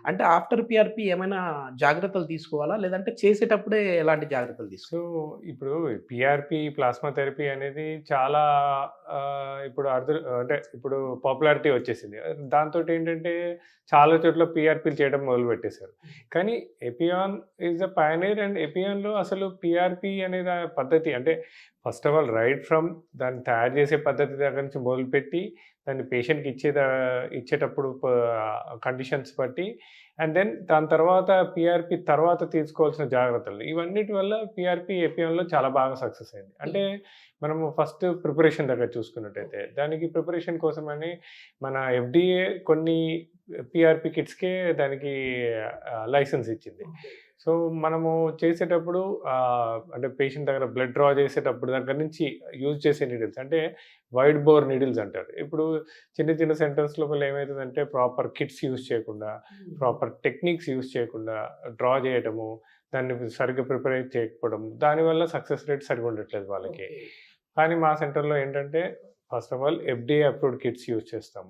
అంటే after PRP ఏమైనా జాగ్రత్తలు తీసుకోవాలా? లేదంటే చేసేటప్పుడే ఎలాంటి జాగ్రత్తలు సో, తీసుకోవాలి? ఇప్పుడు పీఆర్‌పీ, ప్లాస్మా థెరపీ అనేది చాలా ఇప్పుడు అంటే ఇప్పుడు పాపులారిటీ వచ్చేసింది. దాంతోటేంటంటే చాలా చోట్ల పీఆర్‌పీలు చేయడం మొదలుపెట్టేసారు. కానీ ఎపియాన్ ఈస్ ద పయనీర్ అండ్ ఎపియాన్‌లో అసలు పీఆర్‌పీ అనే పద్ధతి అంటే first of all right from దాన్ని తయారు చేసే పద్ధతి దగ్గర నుంచి మొదలుపెట్టి దాన్ని పేషెంట్‌కి ఇచ్చేటప్పుడు కండిషన్స్ బట్టి అండ్ దెన్ దాని తర్వాత పీఆర్‌పీ తర్వాత తీసుకోవాల్సిన జాగ్రత్తలు. ఇవన్నిటి వల్ల పీఆర్‌పీ ఏపీఎంలో చాలా బాగా సక్సెస్ అయింది. అంటే మనము ఫస్ట్ ప్రిపరేషన్ దగ్గర చూసుకున్నట్టయితే, దానికి ప్రిపరేషన్ కోసమని మన ఎఫ్‌డీఏ కొన్ని పీఆర్‌పీ కిట్స్‌కే దానికి లైసెన్స్ ఇచ్చింది. సో, మనము చేసేటప్పుడు అంటే పేషెంట్ దగ్గర బ్లడ్ డ్రా చేసేటప్పుడు దగ్గర నుంచి యూజ్ చేసే నీడిల్స్ అంటే వైడ్ బోర్ నీడిల్స్ అంటారు. ఇప్పుడు చిన్న చిన్న సెంటర్స్ లోపల ఏమైతదంటే ప్రాపర్ కిట్స్ యూజ్ చేయకుండా, ప్రాపర్ టెక్నిక్స్ యూజ్ చేయకుండా డ్రా చేయటము, దాన్ని సరిగ్గా ప్రిపేర్ చేయకపోవడం, దానివల్ల సక్సెస్ రేట్ సరిగ్గా ఉండట్లేదు వాళ్ళకి. ఓకే. కానీ మా సెంటర్‌లో ఏంటంటే first of all FDA approved kits use చేస్తాం.